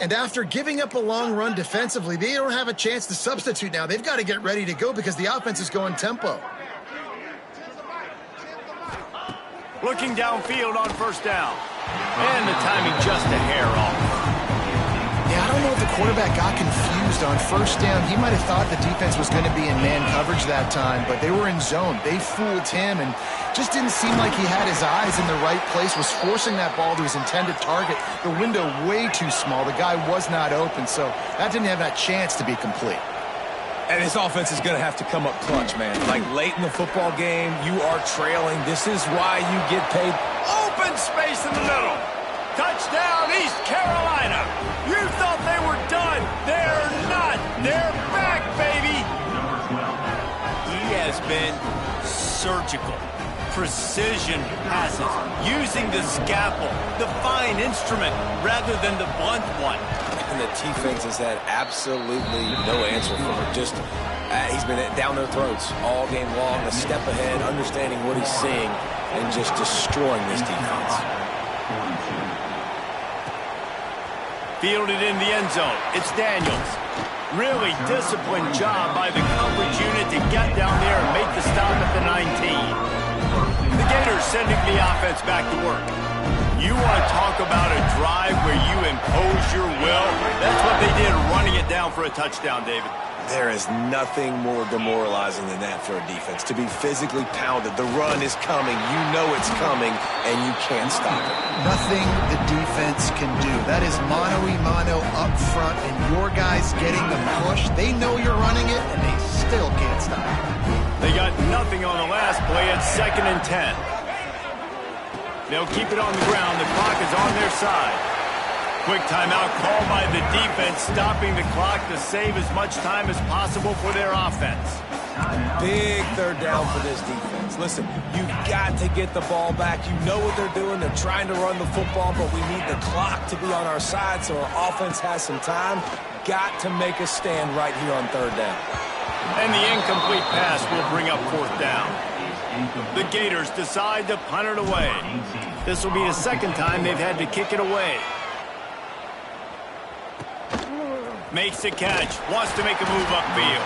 And after giving up a long run defensively, they don't have a chance to substitute now. They've got to get ready to go because the offense is going tempo. Looking downfield on first down. And the timing just a hair off. Yeah, I don't know if the quarterback got confused on first down. He might have thought the defense was going to be in man coverage that time, but they were in zone. They fooled him and just didn't seem like he had his eyes in the right place, was forcing that ball to his intended target. The window way too small. The guy was not open, so that didn't have that chance to be complete. And this offense is going to have to come up clutch, man. Like late in the football game, you are trailing. This is why you get paid. Open space in the middle. Touchdown, East Carolina. You thought they were done. They're not. They're back, baby. He has been surgical. Precision passes. Using the scalpel, the fine instrument, rather than the blunt one. And the defense has had absolutely no answer for him. Just, he's been down their throats all game long, a step ahead, understanding what he's seeing, and just destroying this defense. Fielded in the end zone. It's Daniels. Really disciplined job by the coverage unit to get down there and make the stop at the 19. The Gators sending the offense back to work. You want to talk about a drive where you impose your will? That's what they did, running it down for a touchdown, David. There is nothing more demoralizing than that for a defense. To be physically pounded, the run is coming, you know it's coming, and you can't stop it. Nothing the defense can do. That is mano-a-mano up front, and your guys getting the push. They know you're running it, and they still can't stop it. They got nothing on the last play at 2nd and 10. They'll keep it on the ground. The clock is on their side. Quick timeout called by the defense, stopping the clock to save as much time as possible for their offense. Big third down for this defense. Listen, you've got to get the ball back. You know what they're doing. They're trying to run the football, but we need the clock to be on our side so our offense has some time. Got to make a stand right here on third down. And the incomplete pass will bring up 4th down. The Gators decide to punt it away. This will be the second time they've had to kick it away. Makes the catch. Wants to make a move upfield.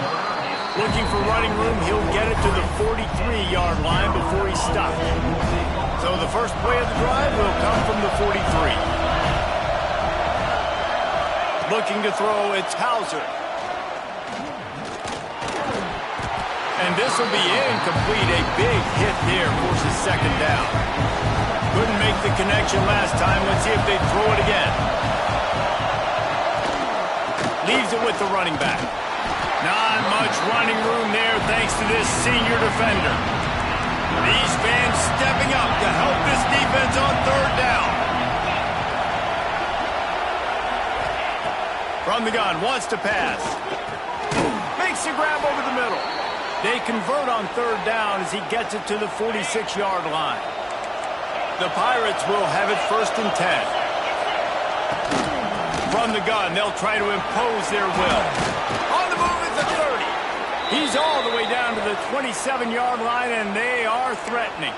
Looking for running room. He'll get it to the 43-yard line before he's stopped. So the first play of the drive will come from the 43. Looking to throw, it's Hauser. And this will be incomplete. A big hit there forces 2nd down. Couldn't make the connection last time. Let's see if they throw it again. Leaves it with the running back. Not much running room there thanks to this senior defender. These fans stepping up to help this defense on 3rd down. From the gun, wants to pass. Makes the grab over the middle. They convert on 3rd down as he gets it to the 46-yard line. The Pirates will have it 1st and 10. From the gun, they'll try to impose their will. On the move is the 30. He's all the way down to the 27-yard line, and they are threatening.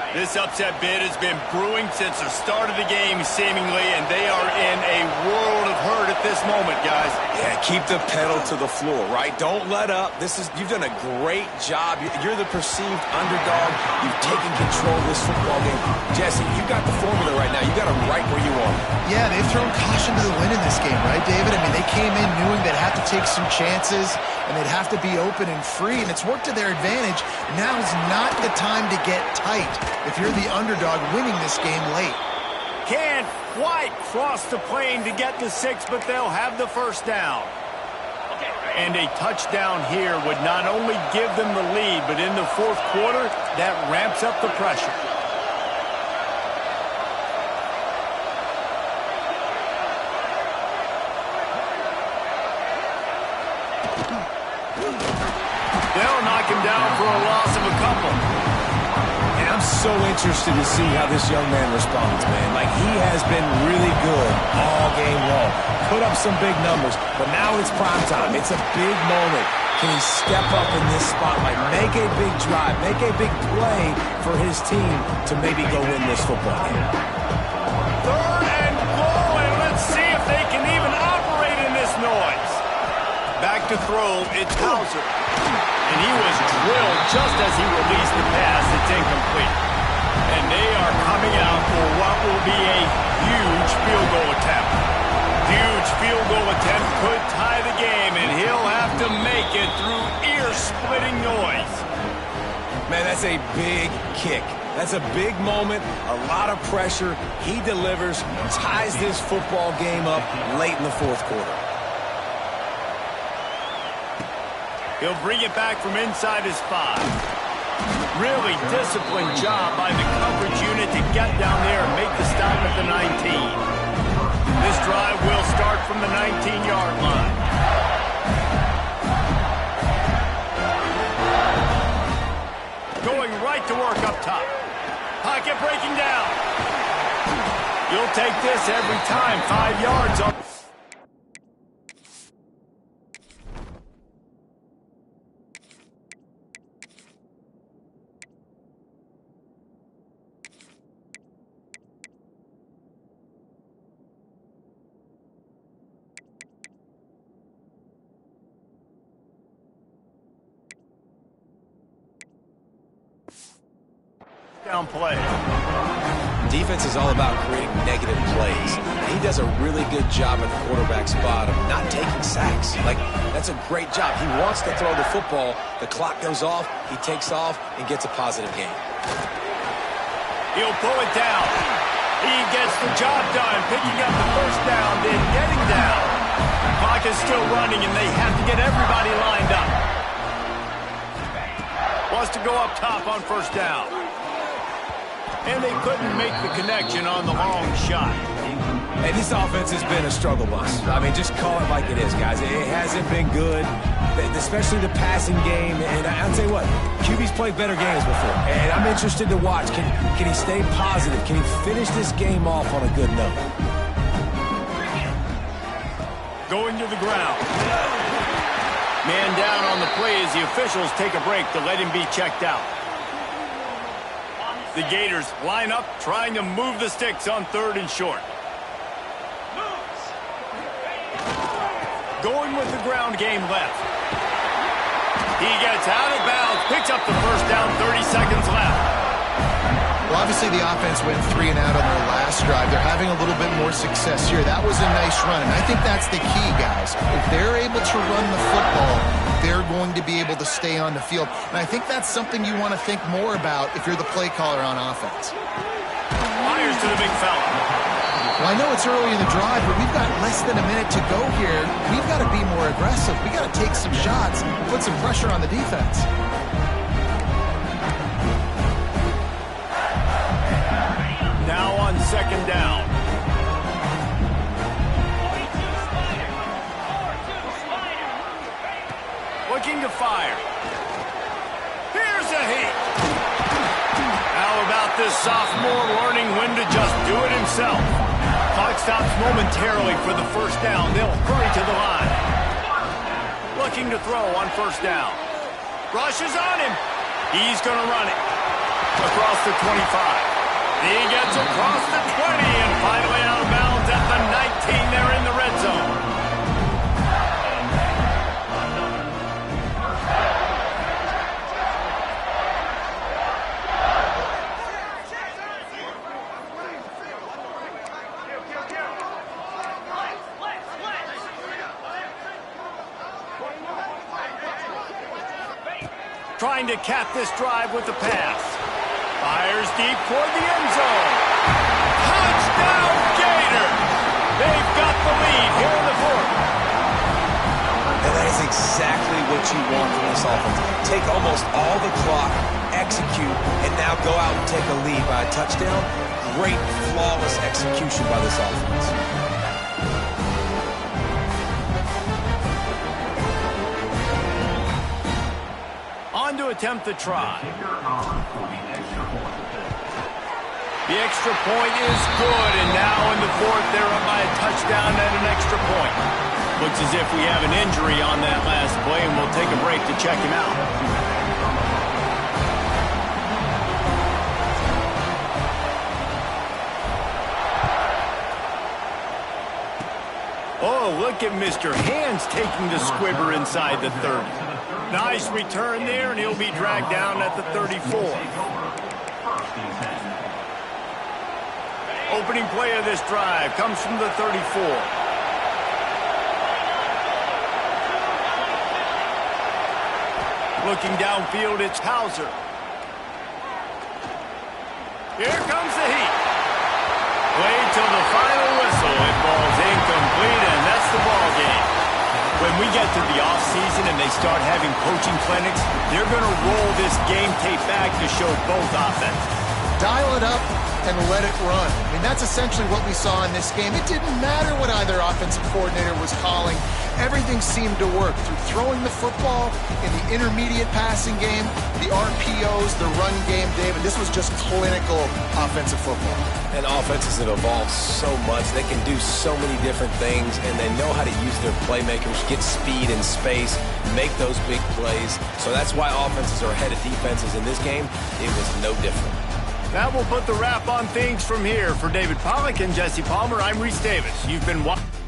This upset bid has been brewing since the start of the game, seemingly, and they are in a world of hurt at this moment, guys. Yeah, keep the pedal to the floor, right? Don't let up. You've done a great job. You're the perceived underdog. You've taken control of this football game. Jesse, you got the formula right now. You got them right where you want them. Yeah, they've thrown caution to the wind in this game, right, David? I mean, they came in knowing they'd have to take some chances, and they'd have to be open and free, and it's worked to their advantage. Now's not the time to get tight if you're the underdog winning this game late. Can't quite cross the plane to get to 6, but they'll have the 1st down. And a touchdown here would not only give them the lead, but in the 4th quarter, that ramps up the pressure. They'll knock him down for a loss of a couple. And I'm so interested to see how this young man responds, man. Like, he has been really good all game long. Put up some big numbers, but now it's prime time. It's a big moment. Can he step up in this spotlight, make a big drive, make a big play for his team to maybe go win this football game? 3rd and goal, and let's see if to throw. It's Hauser. And he was drilled just as he released the pass. It's incomplete. And they are coming out for what will be a huge field goal attempt. Huge field goal attempt could tie the game, and he'll have to make it through ear-splitting noise. Man, that's a big kick. That's a big moment, a lot of pressure. He delivers, ties this football game up late in the fourth quarter. He'll bring it back from inside his 5. Really disciplined job by the coverage unit to get down there and make the stop at the 19. This drive will start from the 19-yard line. Going right to work up top. Pocket breaking down. You'll take this every time. 5 yards up. Down play. Defense is all about creating negative plays. He does a really good job at the quarterback spot of not taking sacks. That's a great job. He wants to throw the football. The clock goes off. He takes off and gets a positive gain. He'll pull it down. He gets the job done, picking up the first down, then getting down. Clock is still running, and they have to get everybody lined up. Wants to go up top on first down. And they couldn't make the connection on the long shot. And this offense has been a struggle bus. I mean, just call it like it is, guys. It hasn't been good, especially the passing game. And I'll tell you what, QB's played better games before. And I'm interested to watch. Can he stay positive? Can he finish this game off on a good note? Going to the ground. Man down on the play as the officials take a break to let him be checked out. The Gators line up, trying to move the sticks on 3rd and short. Going with the ground game left. He gets out of bounds, picks up the first down, 30 seconds left. Well, obviously the offense went 3 and out on their last drive. They're having a little bit more success here. That was a nice run, and I think that's the key, guys. If they're able to run the football, they're going to be able to stay on the field. And I think that's something you want to think more about if you're the play caller on offense. Fires to the big fella. Well, I know it's early in the drive, but we've got less than a minute to go here. We've got to be more aggressive. We've got to take some shots, put some pressure on the defense. Now on 2nd down. Looking to fire. Here's a hit. How about this sophomore learning when to just do it himself? Clock stops momentarily for the first down. They'll hurry to the line. Looking to throw on first down. Rush is on him. He's going to run it. Across the 25. He gets across the 20 and finally out of bounds at the 19. They're in the red zone. Trying to cap this drive with the pass. Fires deep toward the end zone. Touchdown, Gator! They've got the lead here in the 4th. And that is exactly what you want from this offense. Take almost all the clock, execute, and now go out and take a lead by a touchdown. Great, flawless execution by this offense. On to attempt the try. The extra point is good, and now in the 4th, they're up by a touchdown and an extra point. Looks as if we have an injury on that last play, and we'll take a break to check him out. Oh, Oh, look at Mr. Hands taking the squibber inside the 30. Nice return there, and he'll be dragged down at the 34. Opening play of this drive comes from the 34. Looking downfield, it's Hauser. Here comes the heat. Wait till the final whistle. It falls incomplete, and that's the ball game. When we get to the offseason and they start having coaching clinics, they're going to roll this game tape back to show both offenses. Dial it up and let it run. I mean, that's essentially what we saw in this game. It didn't matter what either offensive coordinator was calling. Everything seemed to work through throwing the football in the intermediate passing game, the RPOs, the run game, David. This was just clinical offensive football. And offenses have evolved so much. They can do so many different things, and they know how to use their playmakers, get speed and space, make those big plays. So that's why offenses are ahead of defenses in this game. It was no different. That will put the wrap on things from here. For David Pollack and Jesse Palmer, I'm Reese Davis. You've been watching.